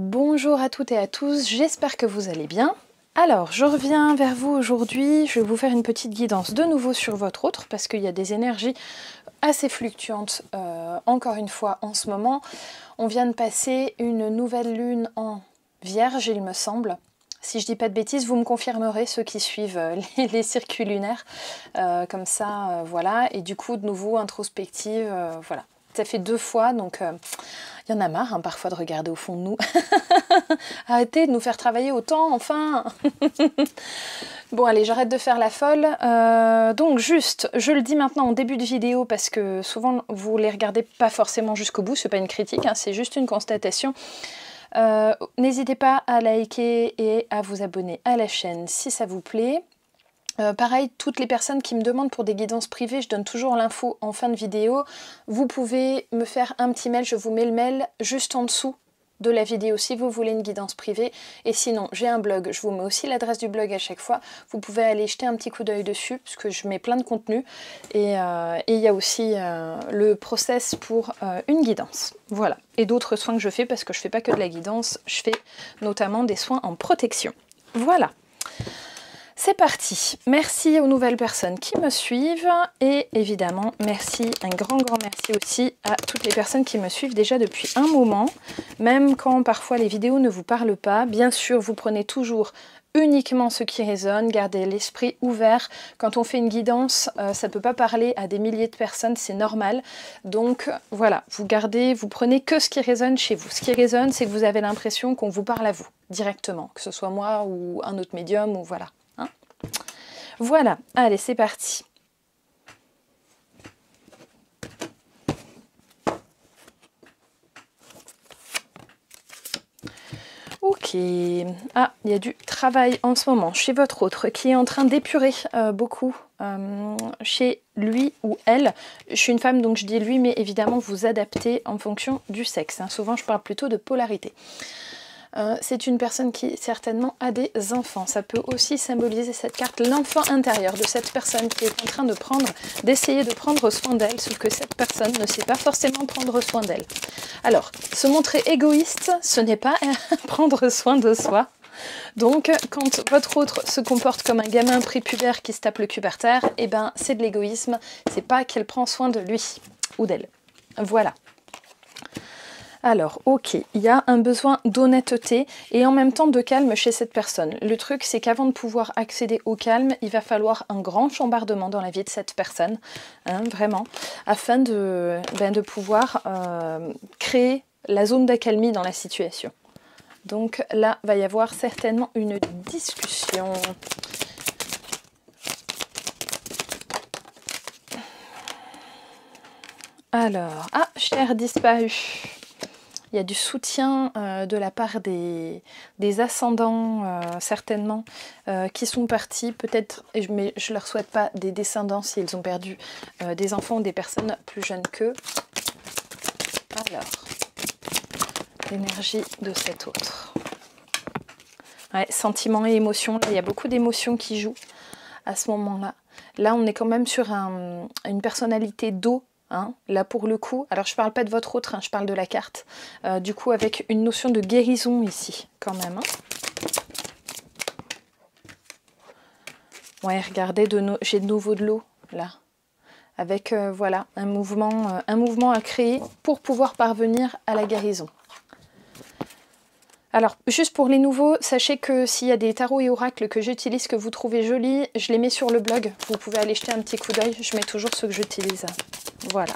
Bonjour à toutes et à tous, j'espère que vous allez bien. Alors, je reviens vers vous aujourd'hui, je vais vous faire une petite guidance de nouveau sur votre autre, parce qu'il y a des énergies assez fluctuantes, encore une fois, en ce moment. On vient de passer une nouvelle lune en Vierge, il me semble. Si je dis pas de bêtises, vous me confirmerez ceux qui suivent les circuits lunaires, comme ça, voilà. Et du coup, de nouveau, introspective, voilà. Ça fait 2 fois, donc il y en a marre hein, parfois de regarder au fond de nous. Arrêtez de nous faire travailler autant, enfin. Bon allez, j'arrête de faire la folle. Donc juste, je le dis maintenant en début de vidéo parce que souvent vous les regardez pas forcément jusqu'au bout, c'est pas une critique, hein, c'est juste une constatation. N'hésitez pas à liker et à vous abonner à la chaîne si ça vous plaît. Pareil, toutes les personnes qui me demandent pour des guidances privées, je donne toujours l'info en fin de vidéo. Vous pouvez me faire un petit mail, je vous mets le mail juste en dessous de la vidéo si vous voulez une guidance privée. Et sinon, j'ai un blog, je vous mets aussi l'adresse du blog à chaque fois. Vous pouvez aller jeter un petit coup d'œil dessus, parce que je mets plein de contenu. Et il y a aussi le process pour une guidance. Voilà. Et d'autres soins que je fais, parce que je fais pas que de la guidance, je fais notamment des soins en protection. Voilà. C'est parti, merci aux nouvelles personnes qui me suivent et évidemment merci, un grand merci aussi à toutes les personnes qui me suivent déjà depuis un moment, même quand parfois les vidéos ne vous parlent pas. Bien sûr, vous prenez toujours uniquement ce qui résonne, gardez l'esprit ouvert. Quand on fait une guidance, ça ne peut pas parler à des milliers de personnes, c'est normal. Donc voilà, vous prenez que ce qui résonne chez vous. Ce qui résonne, c'est que vous avez l'impression qu'on vous parle à vous, directement, que ce soit moi ou un autre médium, ou voilà. Voilà, allez, c'est parti. Ok, ah, il y a du travail en ce moment chez votre autre qui est en train d'épurer beaucoup chez lui ou elle. Je suis une femme donc je dis lui, mais évidemment vous adaptez en fonction du sexe. Hein. Souvent je parle plutôt de polarité. C'est une personne qui certainement a des enfants. Ça peut aussi symboliser cette carte, l'enfant intérieur de cette personne qui est en train d'essayer de prendre soin d'elle, sauf que cette personne ne sait pas forcément prendre soin d'elle. Alors, se montrer égoïste, ce n'est pas prendre soin de soi. Donc, quand votre autre se comporte comme un gamin prépubère qui se tape le cul par terre, eh ben, c'est de l'égoïsme, c'est pas qu'elle prend soin de lui ou d'elle. Voilà. Alors, ok, il y a un besoin d'honnêteté et en même temps de calme chez cette personne. Le truc, c'est qu'avant de pouvoir accéder au calme, il va falloir un grand chambardement dans la vie de cette personne, hein, vraiment, afin de pouvoir créer la zone d'accalmie dans la situation. Donc là, va y avoir certainement une discussion. Alors, ah, cher disparu. Il y a du soutien de la part des ascendants, certainement, qui sont partis, peut-être, mais je ne leur souhaite pas des descendants si ils ont perdu des enfants ou des personnes plus jeunes qu'eux. Alors, l'énergie de cet autre. Ouais, sentiments et émotions, là, il y a beaucoup d'émotions qui jouent à ce moment-là. Là, on est quand même sur une personnalité d'eau. Hein, là pour le coup, alors je parle pas de votre autre, hein, je parle de la carte, du coup avec une notion de guérison ici quand même. Hein. Ouais, regardez, j'ai de nouveau de l'eau là, avec voilà un mouvement à créer pour pouvoir parvenir à la guérison. Alors, juste pour les nouveaux, sachez que s'il y a des tarots et oracles que j'utilise, que vous trouvez jolis, je les mets sur le blog. Vous pouvez aller jeter un petit coup d'œil, je mets toujours ceux que j'utilise. Voilà.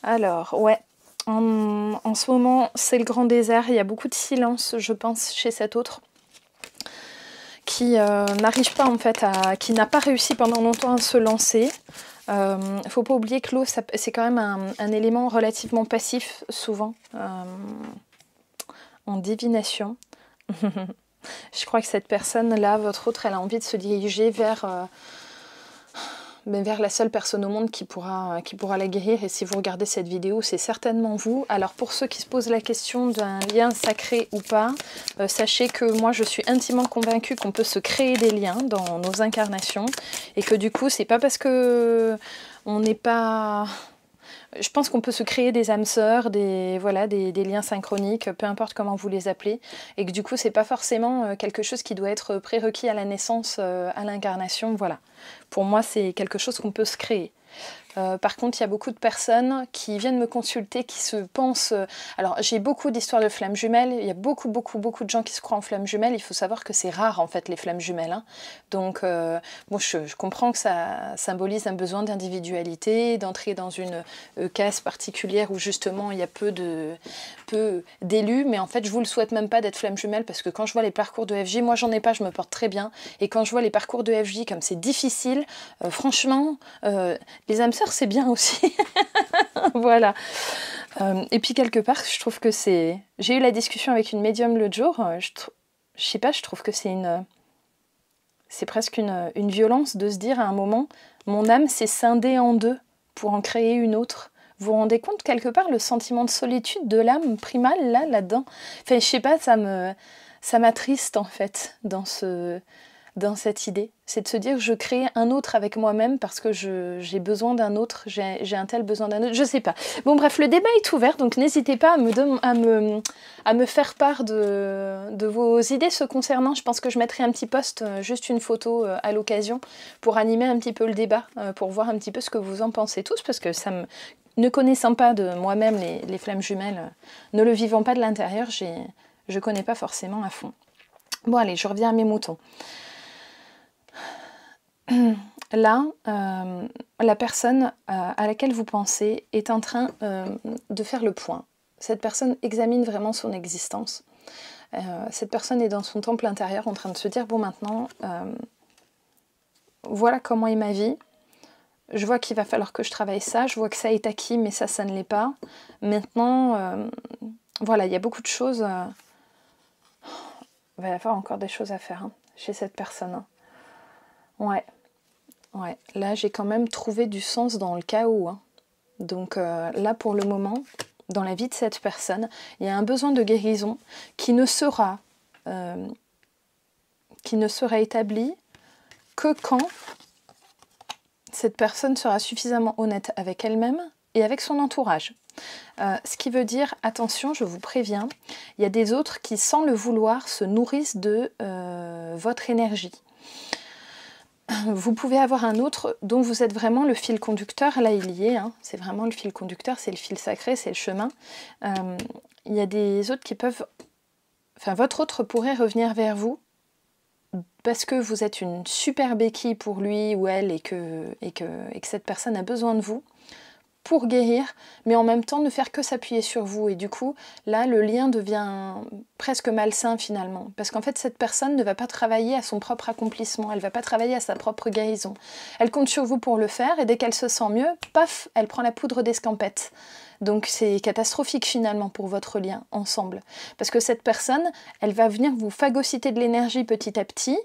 Alors, ouais, en ce moment, c'est le grand désert. Il y a beaucoup de silence, je pense, chez cet autre. Qui n'arrive pas, en fait, qui n'a pas réussi pendant longtemps à se lancer. Faut pas oublier que l'eau, c'est quand même un élément relativement passif, souvent, en divination. Je crois que cette personne-là, votre autre, elle a envie de se diriger vers la seule personne au monde qui pourra la guérir. Et si vous regardez cette vidéo, c'est certainement vous. Alors pour ceux qui se posent la question d'un lien sacré ou pas, sachez que moi je suis intimement convaincue qu'on peut se créer des liens dans nos incarnations. Et que du coup, c'est pas parce que on n'est pas... je pense qu'on peut se créer des âmes sœurs, voilà, des liens synchroniques, peu importe comment vous les appelez, et que du coup c'est pas forcément quelque chose qui doit être prérequis à la naissance, à l'incarnation, voilà. Pour moi c'est quelque chose qu'on peut se créer. Par contre, il y a beaucoup de personnes qui viennent me consulter, qui se pensent... alors, j'ai beaucoup d'histoires de flammes jumelles. Il y a beaucoup de gens qui se croient en flammes jumelles. Il faut savoir que c'est rare, en fait, les flammes jumelles. Hein. Donc, bon, je comprends que ça symbolise un besoin d'individualité, d'entrer dans une case particulière où, justement, il y a peu d'élus. Mais en fait, je vous le souhaite même pas d'être flamme jumelle, parce que quand je vois les parcours de FJ, moi, j'en ai pas, je me porte très bien. Et quand je vois les parcours de FJ, comme c'est difficile, franchement, les âmes sœurs, c'est bien aussi. Voilà. Et puis quelque part, je trouve que c'est... J'ai eu la discussion avec une médium l'autre jour. Je sais pas, je trouve que c'est c'est presque une violence de se dire à un moment, mon âme s'est scindée en deux pour en créer une autre. Vous vous rendez compte quelque part le sentiment de solitude de l'âme primale là-dedans? Enfin, je sais pas, ça m'attriste en fait dans cette idée. C'est de se dire que je crée un autre avec moi-même parce que j'ai besoin d'un autre, j'ai un tel besoin d'un autre, je sais pas. Bon bref, le débat est ouvert, donc n'hésitez pas à me faire part de vos idées se concernant. Je pense que je mettrai un petit post, juste une photo à l'occasion, pour animer un petit peu le débat, pour voir un petit peu ce que vous en pensez tous, parce que ne connaissant pas de moi-même les flammes jumelles, ne le vivant pas de l'intérieur, je connais pas forcément à fond. Bon allez, je reviens à mes moutons. Là, la personne à laquelle vous pensez est en train de faire le point. Cette personne examine vraiment son existence. Cette personne est dans son temple intérieur en train de se dire, bon maintenant, voilà comment est ma vie. Je vois qu'il va falloir que je travaille ça. Je vois que ça est acquis, mais ça ne l'est pas. Maintenant, voilà, il y a beaucoup de choses. Il va y avoir encore des choses à faire hein, chez cette personne. Hein. Ouais, là j'ai quand même trouvé du sens dans le chaos. Hein. Donc là pour le moment, dans la vie de cette personne, il y a un besoin de guérison qui ne sera établi que quand cette personne sera suffisamment honnête avec elle-même et avec son entourage. Ce qui veut dire, attention, je vous préviens, il y a des autres qui, sans le vouloir, se nourrissent de votre énergie. Vous pouvez avoir un autre dont vous êtes vraiment le fil conducteur, là il y est, hein, c'est vraiment le fil conducteur, c'est le fil sacré, c'est le chemin. Il y a des autres qui peuvent... Enfin, votre autre pourrait revenir vers vous parce que vous êtes une super béquille pour lui ou elle et que cette personne a besoin de vous pour guérir, mais en même temps ne faire que s'appuyer sur vous. Et du coup, là, le lien devient presque malsain finalement. Parce qu'en fait, cette personne ne va pas travailler à son propre accomplissement, elle ne va pas travailler à sa propre guérison. Elle compte sur vous pour le faire, et dès qu'elle se sent mieux, paf, elle prend la poudre d'escampette. Donc c'est catastrophique finalement pour votre lien ensemble. Parce que cette personne, elle va venir vous phagocyter de l'énergie petit à petit,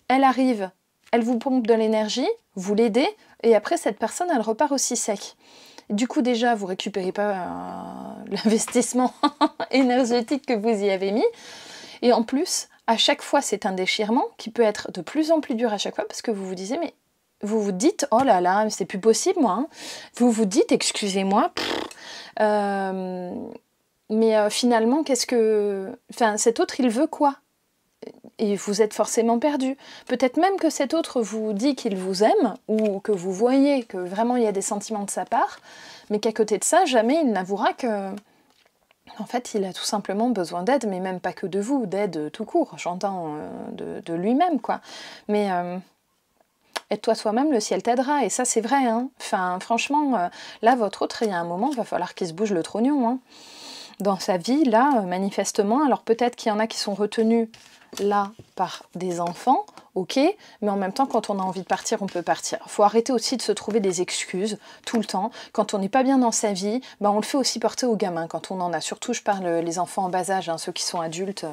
elle arrive, elle vous pompe de l'énergie, vous l'aidez, et après cette personne, elle repart aussi sec. Du coup déjà, vous ne récupérez pas l'investissement énergétique que vous y avez mis. Et en plus, à chaque fois, c'est un déchirement qui peut être de plus en plus dur à chaque fois parce que vous vous disiez, mais vous vous dites, oh là là, c'est plus possible moi. Hein. Vous vous dites, excusez-moi, mais finalement, qu'est-ce que... Enfin, cet autre, il veut quoi ? Et vous êtes forcément perdu. Peut-être même que cet autre vous dit qu'il vous aime, ou que vous voyez que vraiment il y a des sentiments de sa part, mais qu'à côté de ça, jamais il n'avouera que, en fait, il a tout simplement besoin d'aide, mais même pas que de vous, d'aide tout court, j'entends de lui-même, quoi. Mais aide-toi toi-même, le ciel t'aidera, et ça c'est vrai, hein. Enfin, franchement, là, votre autre, il y a un moment, il va falloir qu'il se bouge le trognon, hein. Dans sa vie, là, manifestement, alors peut-être qu'il y en a qui sont retenus là par des enfants, ok, mais en même temps quand on a envie de partir, on peut partir. Il faut arrêter aussi de se trouver des excuses tout le temps. Quand on n'est pas bien dans sa vie, ben on le fait aussi porter aux gamins quand on en a. Surtout je parle les enfants en bas âge, hein, ceux qui sont adultes,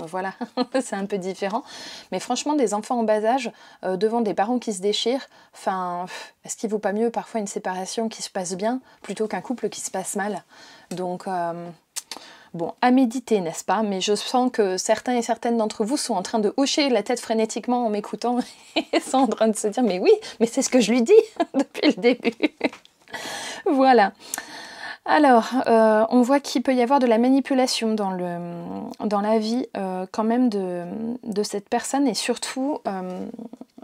voilà, c'est un peu différent. Mais franchement des enfants en bas âge, devant des parents qui se déchirent, enfin, est-ce qu'il ne vaut pas mieux parfois une séparation qui se passe bien plutôt qu'un couple qui se passe mal? Donc bon, à méditer, n'est-ce pas? Mais je sens que certains et certaines d'entre vous sont en train de hocher la tête frénétiquement en m'écoutant et sont en train de se dire « Mais oui, mais c'est ce que je lui dis depuis le début !» Voilà. Alors, on voit qu'il peut y avoir de la manipulation dans la vie quand même de cette personne et surtout,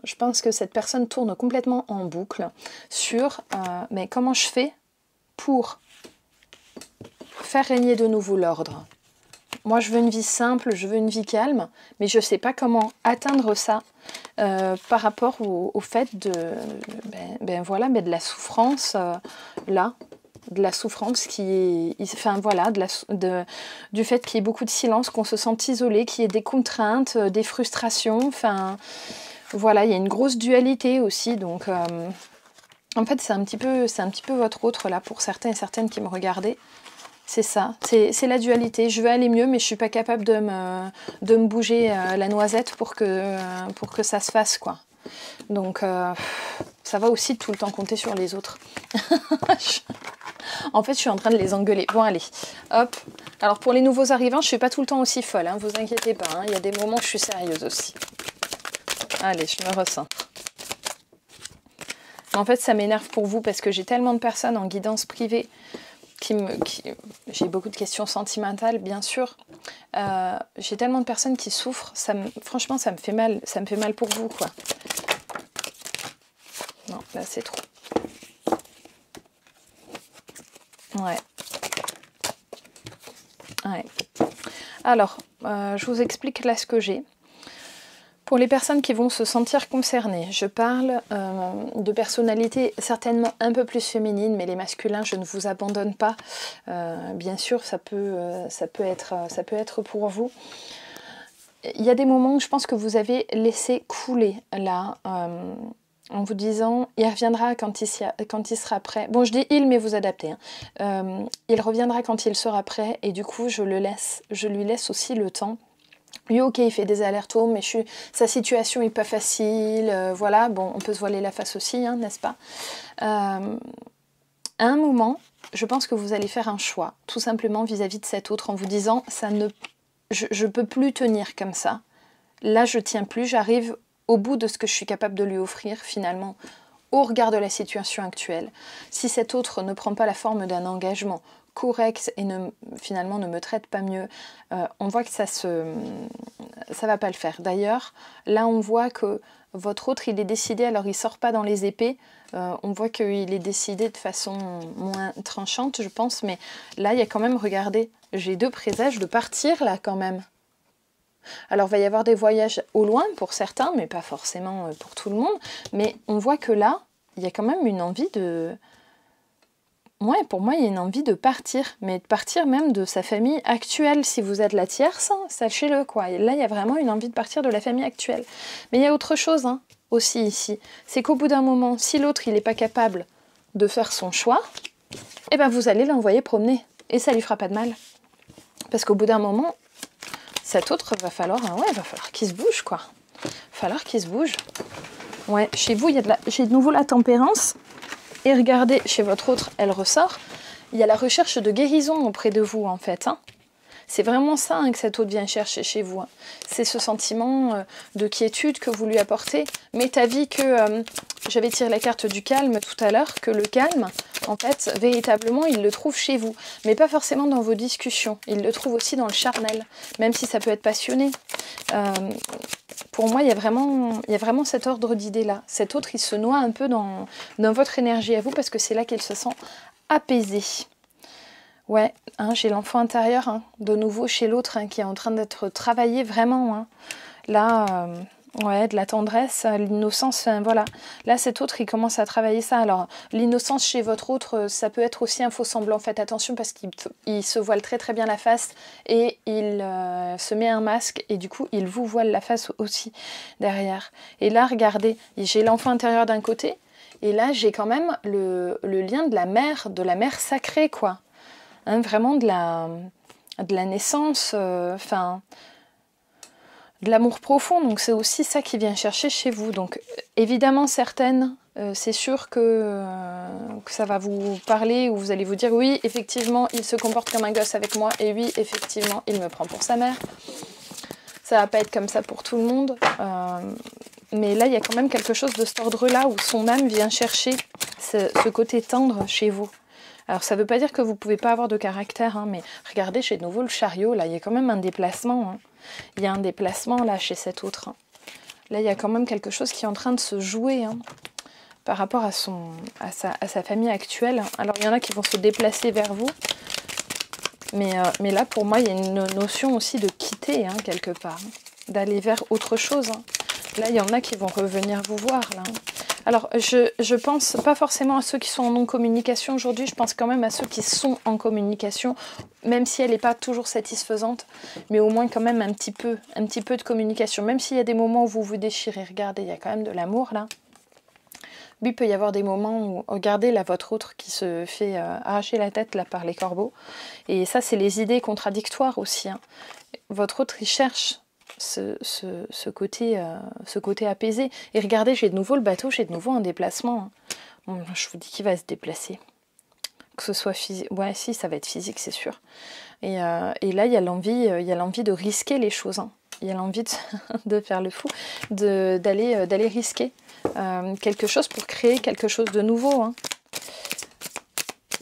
je pense que cette personne tourne complètement en boucle sur mais comment je fais pour faire régner de nouveau l'ordre. Moi, je veux une vie simple, je veux une vie calme, mais je ne sais pas comment atteindre ça par rapport au fait de, voilà, de la souffrance là. De la souffrance qui est, enfin voilà, du fait qu'il y ait beaucoup de silence, qu'on se sente isolé, qu'il y ait des contraintes, des frustrations, enfin voilà, il y a une grosse dualité aussi, donc en fait c'est un petit peu votre autre là pour certains et certaines qui me regardaient, c'est ça, c'est la dualité, je veux aller mieux mais je suis pas capable de me bouger la noisette pour que ça se fasse quoi. Donc ça va aussi tout le temps compter sur les autres. En fait, je suis en train de les engueuler. Bon, allez, hop. Alors, pour les nouveaux arrivants, je ne suis pas tout le temps aussi folle, hein, vous inquiétez pas. Hein, il y a des moments où je suis sérieuse aussi. Allez, je me recentre. En fait, ça m'énerve pour vous parce que j'ai tellement de personnes en guidance privée j'ai beaucoup de questions sentimentales, bien sûr. J'ai tellement de personnes qui souffrent. Franchement, ça me fait mal. Ça me fait mal pour vous, quoi. Non, là, c'est trop. Ouais. Ouais. Alors, je vous explique là ce que j'ai. Pour les personnes qui vont se sentir concernées, je parle de personnalités certainement un peu plus féminines, mais les masculins, je ne vous abandonne pas. Bien sûr, ça peut être pour vous. Il y a des moments où je pense que vous avez laissé couler là, en vous disant il reviendra quand il sera prêt. Bon, je dis il, mais vous adaptez. Hein. Il reviendra quand il sera prêt, et du coup, je lui laisse aussi le temps. Oui, ok, il fait des allers-retours, mais sa situation n'est pas facile. Voilà, bon, on peut se voiler la face aussi, hein, n'est-ce pas? À un moment, je pense que vous allez faire un choix, tout simplement vis-à-vis de cet autre, en vous disant je ne peux plus tenir comme ça. Là, je ne tiens plus, j'arrive au bout de ce que je suis capable de lui offrir, finalement, au regard de la situation actuelle. Si cet autre ne prend pas la forme d'un engagement correct et finalement ne me traite pas mieux, on voit que ça va pas le faire. D'ailleurs, là on voit que votre autre il est décidé, alors il sort pas dans les épées, on voit qu'il est décidé de façon moins tranchante je pense, mais là il y a quand même, regardez, j'ai 2 présages de partir là quand même. Alors il va y avoir des voyages au loin pour certains, mais pas forcément pour tout le monde, mais on voit que là, il y a quand même une envie de... Ouais, pour moi, il y a une envie de partir, mais de partir même de sa famille actuelle. Si vous êtes la tierce, hein, sachez-le, quoi. Et là, il y a vraiment une envie de partir de la famille actuelle. Mais il y a autre chose hein, aussi ici. C'est qu'au bout d'un moment, si l'autre, il n'est pas capable de faire son choix, eh ben, vous allez l'envoyer promener. Et ça lui fera pas de mal. Parce qu'au bout d'un moment, cet autre, va falloir qu'il se bouge, quoi. Il va falloir qu'il se bouge. Ouais, chez vous, j'ai de nouveau la tempérance. Et regardez, chez votre autre, elle ressort. Il y a la recherche de guérison auprès de vous, en fait. Hein. C'est vraiment ça hein, que cet autre vient chercher chez vous. Hein. C'est ce sentiment de quiétude que vous lui apportez. Mais t'as vu que j'avais tiré la carte du calme tout à l'heure, que le calme, en fait, véritablement, il le trouve chez vous. Mais pas forcément dans vos discussions. Il le trouve aussi dans le charnel, même si ça peut être passionné. Pour moi, il y a vraiment cet ordre d'idées-là. Cet autre, il se noie un peu dans votre énergie à vous parce que c'est là qu'il se sent apaisé. Ouais, hein, j'ai l'enfant intérieur, hein, de nouveau chez l'autre, hein, qui est en train d'être travaillé vraiment. Hein. Là, ouais, de la tendresse, l'innocence, enfin, voilà. Là, cet autre, il commence à travailler ça. Alors, l'innocence chez votre autre, ça peut être aussi un faux semblant. Faites attention parce qu'il se voile très très bien la face et il se met un masque et du coup, il vous voile la face aussi derrière. Et là, regardez, j'ai l'enfant intérieur d'un côté et là, j'ai quand même le lien de la mère sacrée, quoi. Hein, vraiment de la naissance, enfin... de l'amour profond, donc c'est aussi ça qui vient chercher chez vous. Donc évidemment certaines, c'est sûr que ça va vous parler, ou vous allez vous dire oui, effectivement, il se comporte comme un gosse avec moi, et oui, effectivement, il me prend pour sa mère. Ça va pas être comme ça pour tout le monde. Mais là, il y a quand même quelque chose de cet ordre-là où son âme vient chercher ce côté tendre chez vous. Alors, ça ne veut pas dire que vous ne pouvez pas avoir de caractère, hein, mais regardez, chez de nouveau, le chariot, là, il y a quand même un déplacement. Hein. Il y a un déplacement, là, chez cet autre. Hein. Là, il y a quand même quelque chose qui est en train de se jouer hein, par rapport à sa famille actuelle. Alors, il y en a qui vont se déplacer vers vous. Mais là, pour moi, il y a une notion aussi de quitter, hein, quelque part. Hein, d'aller vers autre chose. Hein. Là, il y en a qui vont revenir vous voir, là. Alors, je pense pas forcément à ceux qui sont en non-communication aujourd'hui, je pense quand même à ceux qui sont en communication, même si elle n'est pas toujours satisfaisante, mais au moins quand même un petit peu de communication. Même s'il y a des moments où vous vous déchirez, regardez, il y a quand même de l'amour, là. Lui, il peut y avoir des moments où, regardez, là, votre autre qui se fait arracher la tête, là, par les corbeaux. Et ça, c'est les idées contradictoires aussi. Hein. Votre autre, il cherche ce côté apaisé. Et regardez, j'ai de nouveau le bateau, j'ai de nouveau un déplacement. Hein. Je vous dis qu'il va se déplacer. Que ce soit physique. Ouais, si, ça va être physique, c'est sûr. Et là, il y a l'envie de risquer les choses. Hein. Il y a l'envie de faire le fou, d'aller risquer quelque chose pour créer quelque chose de nouveau. Hein.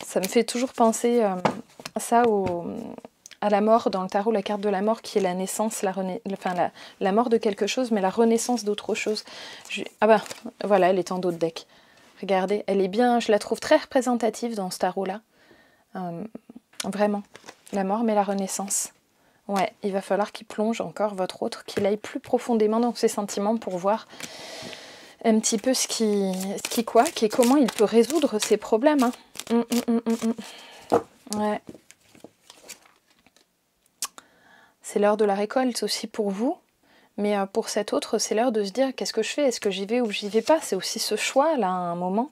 Ça me fait toujours penser ça à la mort dans le tarot, la carte de la mort qui est la naissance, la mort de quelque chose, mais la renaissance d'autre chose. Ah bah, voilà, elle est en dos de deck. Regardez, elle est bien, je la trouve très représentative dans ce tarot-là. Vraiment, la mort mais la renaissance. Ouais, il va falloir qu'il plonge encore votre autre, qu'il aille plus profondément dans ses sentiments pour voir un petit peu ce qui coince et comment il peut résoudre ses problèmes. Hein. Ouais. C'est l'heure de la récolte aussi pour vous, mais pour cet autre, c'est l'heure de se dire qu'est-ce que je fais, est-ce que j'y vais ou j'y vais pas. C'est aussi ce choix là à un moment.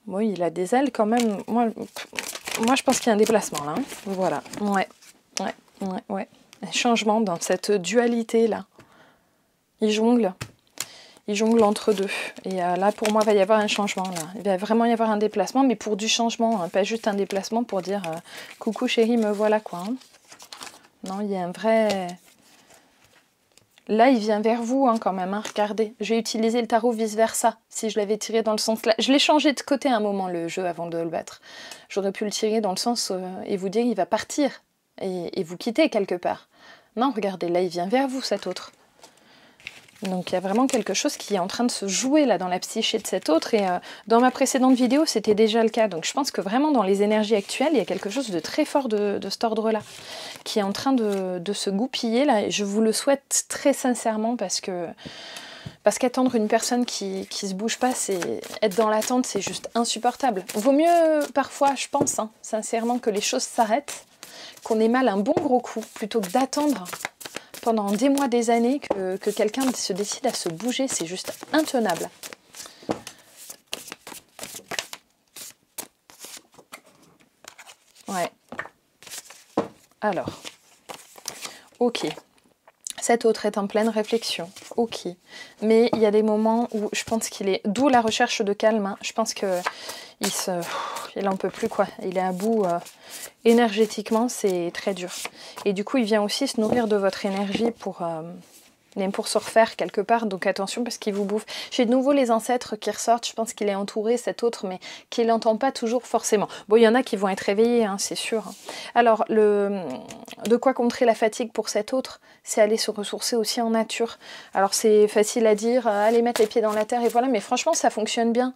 Oui, il a des ailes quand même. Moi je pense qu'il y a un déplacement là. Hein. Voilà. Ouais. Un changement dans cette dualité là. Il jongle entre deux. Et là, pour moi, il va y avoir un changement. Là. Il va vraiment y avoir un déplacement, mais pour du changement. Hein, pas juste un déplacement pour dire coucou chérie, me voilà quoi. Hein. Non, il y a un vrai... Là, il vient vers vous hein, quand même. Hein, regardez, j'ai utilisé le tarot vice-versa. Si je l'avais tiré dans le sens là... Je l'ai changé de côté un moment, le jeu, avant de le battre. J'aurais pu le tirer dans le sens et vous dire il va partir. Et vous quitter quelque part. Non, regardez, là, il vient vers vous, cet autre. Donc il y a vraiment quelque chose qui est en train de se jouer là dans la psyché de cet autre. Et dans ma précédente vidéo, c'était déjà le cas. Donc je pense que vraiment dans les énergies actuelles, il y a quelque chose de très fort de cet ordre-là, qui est en train de se goupiller là. Et je vous le souhaite très sincèrement parce qu'attendre une personne qui se bouge pas, c'est être dans l'attente, c'est juste insupportable. Vaut mieux parfois, je pense, hein, sincèrement, que les choses s'arrêtent, qu'on ait mal un bon gros coup, plutôt que d'attendre pendant des mois, des années, que quelqu'un se décide à se bouger. C'est juste intenable. Ouais. Alors. Ok. Cet autre est en pleine réflexion. Ok. Mais il y a des moments où je pense qu'il est... D'où la recherche de calme. Hein. Je pense que il en peut plus quoi. Il est à bout énergétiquement, c'est très dur. Et du coup, il vient aussi se nourrir de votre énergie pour se refaire quelque part. Donc attention parce qu'il vous bouffe. J'ai de nouveau les ancêtres qui ressortent. Je pense qu'il est entouré, cet autre, mais qu'il n'entend pas toujours forcément. Bon, il y en a qui vont être réveillés, hein, c'est sûr. Alors, de quoi contrer la fatigue pour cet autre, c'est aller se ressourcer aussi en nature. Alors c'est facile à dire, aller mettre les pieds dans la terre et voilà, mais franchement, ça fonctionne bien.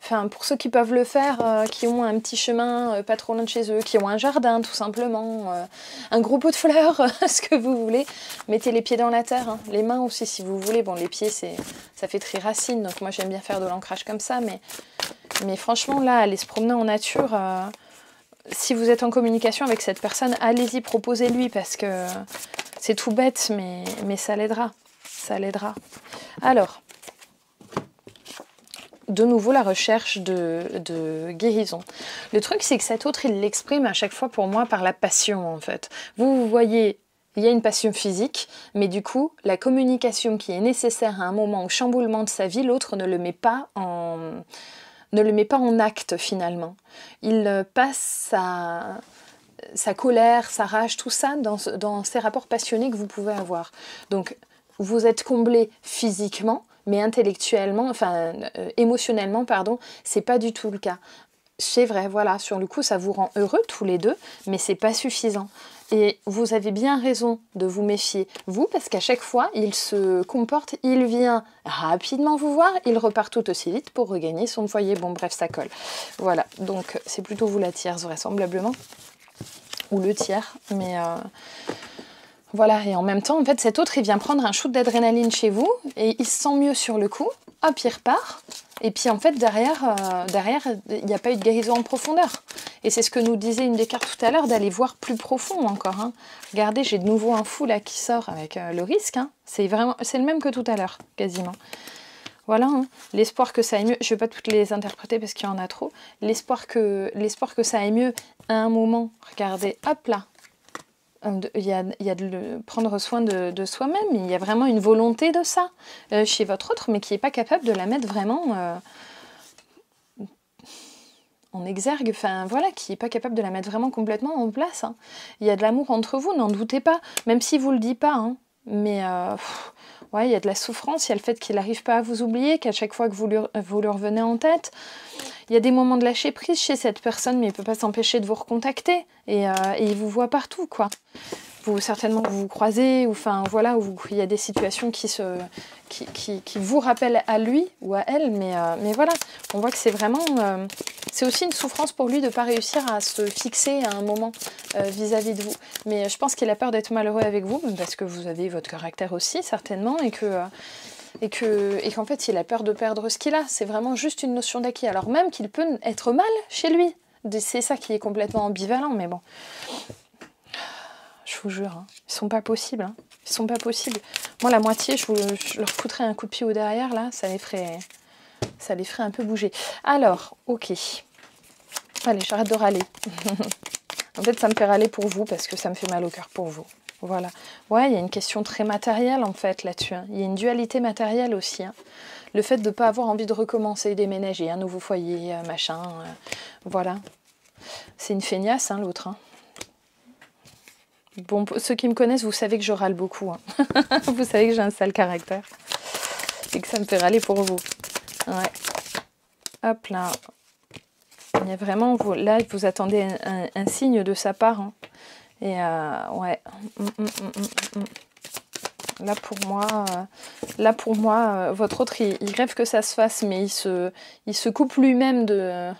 Enfin, pour ceux qui peuvent le faire, qui ont un petit chemin pas trop loin de chez eux, qui ont un jardin tout simplement, un gros pot de fleurs, ce que vous voulez, mettez les pieds dans la terre, hein. Les mains aussi si vous voulez. Bon, les pieds, ça fait très racine, donc moi j'aime bien faire de l'ancrage comme ça, mais franchement là, aller se promener en nature, si vous êtes en communication avec cette personne, allez-y, proposez-lui parce que c'est tout bête, mais ça l'aidera, ça l'aidera. Alors... De nouveau la recherche de guérison. Le truc c'est que cet autre il l'exprime à chaque fois pour moi par la passion en fait. Vous voyez, il y a une passion physique, mais du coup la communication qui est nécessaire à un moment au chamboulement de sa vie, l'autre ne le met pas en acte finalement. Il passe sa colère, sa rage, tout ça dans ces rapports passionnés que vous pouvez avoir. Donc vous êtes comblé physiquement, mais intellectuellement, enfin émotionnellement, pardon, c'est pas du tout le cas. C'est vrai, voilà, sur le coup, ça vous rend heureux tous les deux, mais c'est pas suffisant. Et vous avez bien raison de vous méfier, vous, parce qu'à chaque fois, il se comporte, il vient rapidement vous voir, il repart tout aussi vite pour regagner son foyer. Bon, bref, ça colle. Voilà, donc c'est plutôt vous la tierce, vraisemblablement, ou le tiers, mais... Voilà, et en même temps, en fait, cet autre, il vient prendre un shoot d'adrénaline chez vous, et il se sent mieux sur le coup, hop, il repart, et puis en fait, derrière, il n'y a pas eu de guérison en profondeur. Et c'est ce que nous disait une des cartes tout à l'heure, d'aller voir plus profond encore. Hein. Regardez, j'ai de nouveau un fou là qui sort avec le risque, hein. C'est le même que tout à l'heure, quasiment. Voilà, hein. L'espoir que ça aille mieux, je ne vais pas toutes les interpréter parce qu'il y en a trop, l'espoir que ça aille mieux à un moment, regardez, hop là, il y a de prendre soin de soi-même, il y a vraiment une volonté de ça chez votre autre, mais qui n'est pas capable de la mettre vraiment en exergue, enfin voilà, qui n'est pas capable de la mettre vraiment complètement en place. Hein. Il y a de l'amour entre vous, n'en doutez pas, même si vous ne le dites pas, hein. Mais ouais, il y a de la souffrance, il y a le fait qu'il n'arrive pas à vous oublier, qu'à chaque fois que vous lui revenez en tête. Il y a des moments de lâcher prise chez cette personne, mais il ne peut pas s'empêcher de vous recontacter. Et il vous voit partout, quoi. Certainement, vous vous croisez, ou enfin, voilà, où il y a des situations qui vous rappellent à lui ou à elle, mais voilà, on voit que c'est vraiment... c'est aussi une souffrance pour lui de ne pas réussir à se fixer à un moment vis-à-vis de vous. Mais je pense qu'il a peur d'être malheureux avec vous, parce que vous avez votre caractère aussi, certainement, et qu'en fait, il a peur de perdre ce qu'il a. C'est vraiment juste une notion d'acquis. Alors même qu'il peut être mal chez lui. C'est ça qui est complètement ambivalent, mais bon. Je vous jure, hein. Ils sont pas possibles. Hein. Ils sont pas possibles. Moi, la moitié, je leur foutrais un coup de pied au derrière, là, ça les ferait un peu bouger. Alors, ok. Allez, j'arrête de râler. En fait, ça me fait râler pour vous, parce que ça me fait mal au cœur pour vous. Voilà. Ouais, il y a une question très matérielle, en fait, là-dessus. Hein. Il y a une dualité matérielle aussi. Hein. Le fait de ne pas avoir envie de recommencer, déménager, un nouveau foyer, machin. Voilà. C'est une feignasse, hein, l'autre. Hein. Bon, ceux qui me connaissent, vous savez que je râle beaucoup. Hein. Vous savez que j'ai un sale caractère. Et que ça me fait râler pour vous. Ouais. Hop là. Il y a vraiment... Là, vous attendez un signe de sa part. Hein. Et ouais. Là pour moi, votre autre, il rêve que ça se fasse, mais il se coupe lui-même de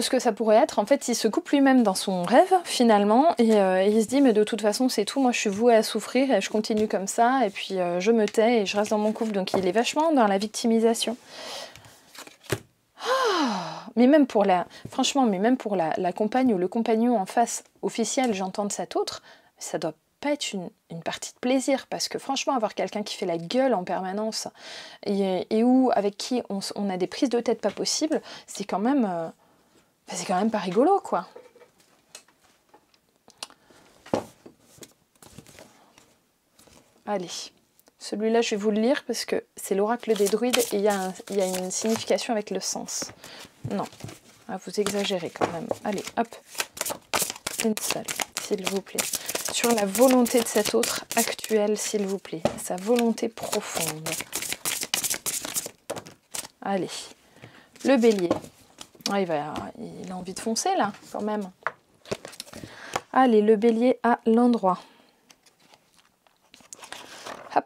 ce que ça pourrait être. En fait, il se coupe lui-même dans son rêve, finalement, et il se dit, mais de toute façon, c'est tout, moi je suis vouée à souffrir, et je continue comme ça, et puis je me tais, et je reste dans mon couple. Donc il est vachement dans la victimisation. Mais même pour la compagne ou le compagnon en face officiel, j'entends de cet autre, ça doit pas être une partie de plaisir, parce que franchement, avoir quelqu'un qui fait la gueule en permanence, et avec qui on a des prises de tête pas possibles, c'est quand même... c'est quand même pas rigolo, quoi. Allez, celui-là, je vais vous le lire parce que c'est l'oracle des druides et il y a une signification avec le sens. Non, vous exagérez quand même. Allez, hop, une seule, s'il vous plaît. Sur la volonté de cet autre actuel, s'il vous plaît. Sa volonté profonde. Allez, le bélier. Ah, il a envie de foncer là, quand même. Allez, le bélier à l'endroit. Hop.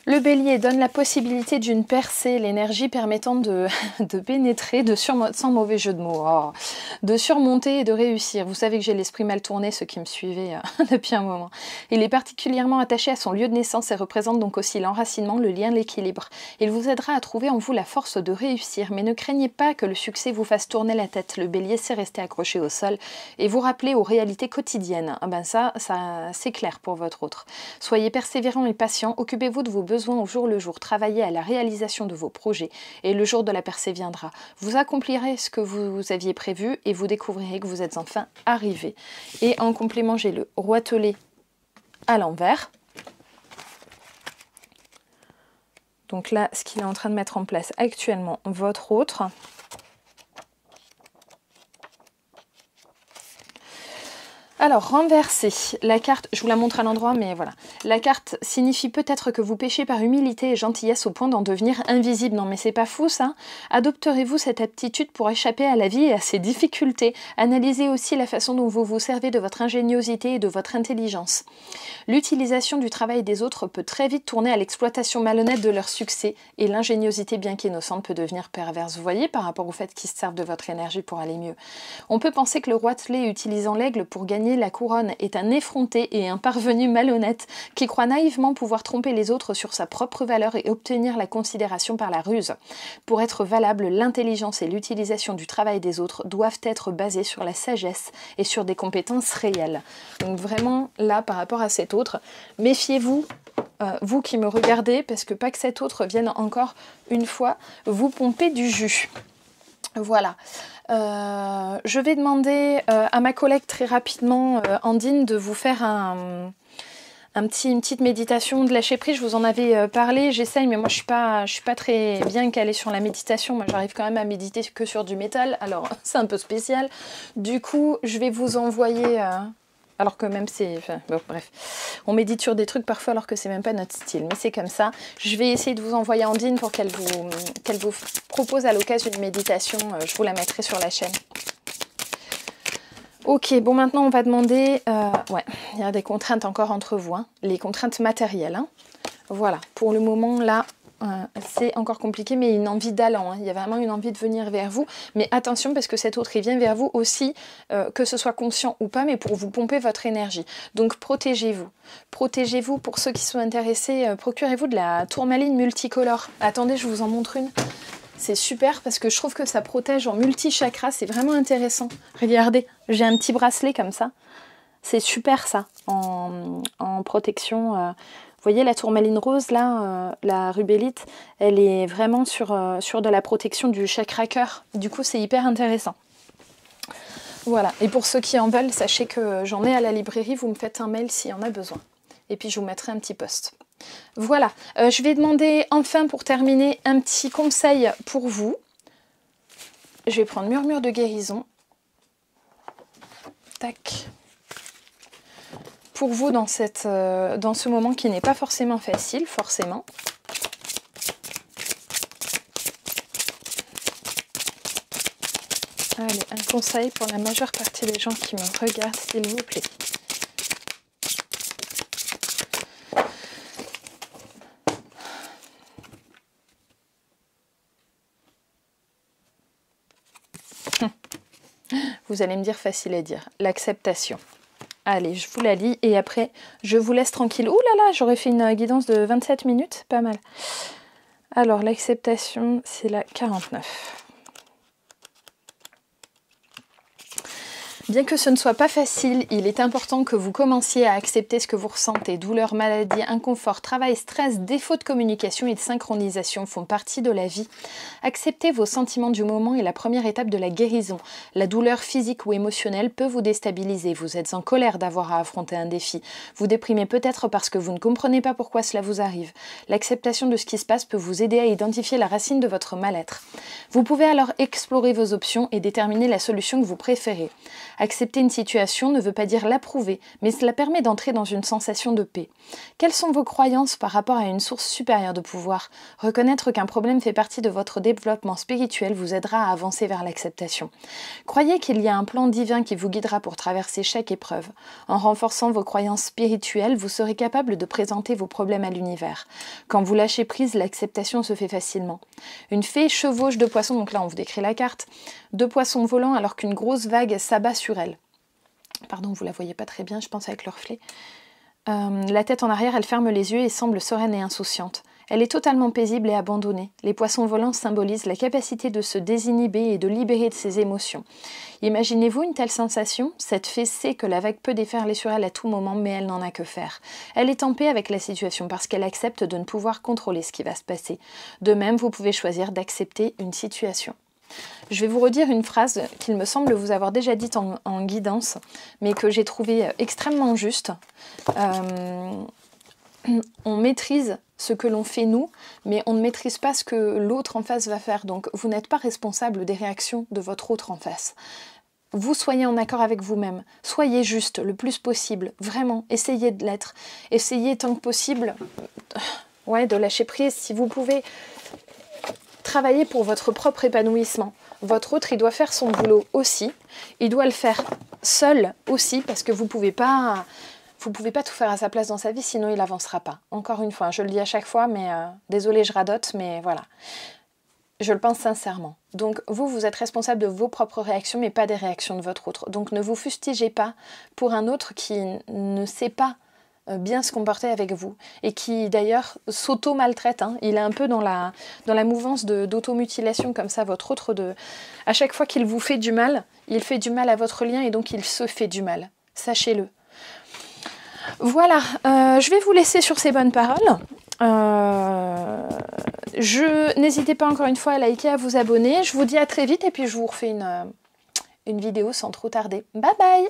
Le bélier donne la possibilité d'une percée, l'énergie permettant de pénétrer, sans mauvais jeu de mots, de surmonter et de réussir. Vous savez que j'ai l'esprit mal tourné, ceux qui me suivaient depuis un moment. Il est particulièrement attaché à son lieu de naissance et représente donc aussi l'enracinement, le lien, l'équilibre. Il vous aidera à trouver en vous la force de réussir, mais ne craignez pas que le succès vous fasse tourner la tête. Le bélier sait rester accroché au sol et vous rappeler aux réalités quotidiennes. Ah ben ça c'est clair pour votre autre. Soyez persévérant et patient, occupez-vous de vos besoins au jour le jour, travaillez à la réalisation de vos projets et le jour de la percée viendra. Vous accomplirez ce que vous aviez prévu et vous découvrirez que vous êtes enfin arrivé. Et en complément, j'ai le roitelet à l'envers. Donc là, ce qu'il est en train de mettre en place actuellement, votre autre. Alors, renverser, la carte, je vous la montre à l'endroit, mais voilà. La carte signifie peut-être que vous péchez par humilité et gentillesse au point d'en devenir invisible. Non, mais c'est pas fou, ça. Adopterez-vous cette aptitude pour échapper à la vie et à ses difficultés? Analysez aussi la façon dont vous vous servez de votre ingéniosité et de votre intelligence. L'utilisation du travail des autres peut très vite tourner à l'exploitation malhonnête de leur succès et l'ingéniosité, bien qu'innocente, peut devenir perverse. Vous voyez, par rapport au fait qu'ils se servent de votre énergie pour aller mieux. On peut penser que le roitelet utilisant l'aigle pour gagner la couronne est un effronté et un parvenu malhonnête qui croit naïvement pouvoir tromper les autres sur sa propre valeur et obtenir la considération par la ruse. Pour être valable, l'intelligence et l'utilisation du travail des autres doivent être basées sur la sagesse et sur des compétences réelles. Donc vraiment, là, par rapport à cet autre, méfiez-vous, vous qui me regardez, parce que pas que cet autre vienne encore une fois vous pomper du jus. Voilà. Je vais demander à ma collègue très rapidement, Andine, de vous faire une petite méditation de lâcher prise. Je vous en avais parlé, j'essaye, mais moi je suis pas très bien calée sur la méditation. Moi j'arrive quand même à méditer que sur du métal, alors c'est un peu spécial. Du coup, je vais vous envoyer... alors que même c'est... Enfin, bon, bref. On médite sur des trucs parfois alors que c'est même pas notre style. Mais c'est comme ça. Je vais essayer de vous envoyer Andine pour qu'elle vous propose à l'occasion une méditation. Je vous la mettrai sur la chaîne. Ok, bon maintenant on va demander... ouais, il y a des contraintes encore entre vous. Hein, les contraintes matérielles. Hein. Voilà, pour le moment là... c'est encore compliqué, mais une envie d'allant, hein. Il y a vraiment une envie de venir vers vous, mais attention parce que cet autre il vient vers vous aussi, que ce soit conscient ou pas, mais pour vous pomper votre énergie. Donc protégez-vous. Protégez-vous. Pour ceux qui sont intéressés, procurez-vous de la tourmaline multicolore. Attendez, je vous en montre une. C'est super parce que je trouve que ça protège en multi-chakras, c'est vraiment intéressant. Regardez, j'ai un petit bracelet comme ça. C'est super ça, en protection. Vous voyez la tourmaline rose là, la rubellite, elle est vraiment sur de la protection du chakra cœur. Du coup, c'est hyper intéressant. Voilà, et pour ceux qui en veulent, sachez que j'en ai à la librairie, vous me faites un mail s'il y en a besoin. Et puis je vous mettrai un petit post. Voilà, je vais demander enfin pour terminer un petit conseil pour vous. Je vais prendre Murmure de guérison. Tac. Pour vous dans ce moment qui n'est pas forcément facile, forcément. Allez, un conseil pour la majeure partie des gens qui me regardent, s'il vous plaît. Vous allez me dire facile à dire. L'acceptation. Allez, je vous la lis et après, je vous laisse tranquille. Ouh là là, j'aurais fait une guidance de 27 minutes, pas mal. Alors, l'acceptation, c'est la 49. Bien que ce ne soit pas facile, il est important que vous commenciez à accepter ce que vous ressentez. Douleur, maladie, inconfort, travail, stress, défaut de communication et de synchronisation font partie de la vie. Accepter vos sentiments du moment est la première étape de la guérison. La douleur physique ou émotionnelle peut vous déstabiliser. Vous êtes en colère d'avoir à affronter un défi. Vous déprimez peut-être parce que vous ne comprenez pas pourquoi cela vous arrive. L'acceptation de ce qui se passe peut vous aider à identifier la racine de votre mal-être. Vous pouvez alors explorer vos options et déterminer la solution que vous préférez. Accepter une situation ne veut pas dire l'approuver, mais cela permet d'entrer dans une sensation de paix. Quelles sont vos croyances par rapport à une source supérieure de pouvoir? Reconnaître qu'un problème fait partie de votre développement spirituel vous aidera à avancer vers l'acceptation. Croyez qu'il y a un plan divin qui vous guidera pour traverser chaque épreuve. En renforçant vos croyances spirituelles, vous serez capable de présenter vos problèmes à l'univers. Quand vous lâchez prise, l'acceptation se fait facilement. Une fée chevauche deux poissons, donc là on vous décrit la carte, deux poissons volants alors qu'une grosse vague s'abat sur elle. Pardon, vous la voyez pas très bien, je pense avec le reflet. La tête en arrière, elle ferme les yeux et semble sereine et insouciante. Elle est totalement paisible et abandonnée. Les poissons volants symbolisent la capacité de se désinhiber et de libérer de ses émotions. Imaginez-vous une telle sensation? Cette fée sait que la vague peut déferler sur elle à tout moment, mais elle n'en a que faire. Elle est en paix avec la situation parce qu'elle accepte de ne pouvoir contrôler ce qui va se passer. De même, vous pouvez choisir d'accepter une situation. Je vais vous redire une phrase qu'il me semble vous avoir déjà dite en guidance, mais que j'ai trouvée extrêmement juste. On maîtrise ce que l'on fait nous, mais on ne maîtrise pas ce que l'autre en face va faire. Donc vous n'êtes pas responsable des réactions de votre autre en face. vous soyez en accord avec vous-même. Soyez juste le plus possible, vraiment, essayez de l'être. Essayez tant que possible ouais, de lâcher prise. Si vous pouvez travailler pour votre propre épanouissement. Votre autre, il doit faire son boulot aussi. Il doit le faire seul aussi, parce que vous pouvez pas tout faire à sa place dans sa vie, sinon il n'avancera pas. Encore une fois, je le dis à chaque fois, mais désolée, je radote, mais voilà. Je le pense sincèrement. Donc vous êtes responsable de vos propres réactions, mais pas des réactions de votre autre. Donc ne vous fustigez pas pour un autre qui ne sait pas bien se comporter avec vous et qui d'ailleurs s'auto-maltraite. Hein. Il est un peu dans la mouvance d'automutilation comme ça, votre autre. À chaque fois qu'il vous fait du mal, il fait du mal à votre lien et donc il se fait du mal. Sachez-le. Voilà, je vais vous laisser sur ces bonnes paroles. N'hésitez pas encore une fois à liker, à vous abonner. Je vous dis à très vite et puis je vous refais une vidéo sans trop tarder. Bye bye!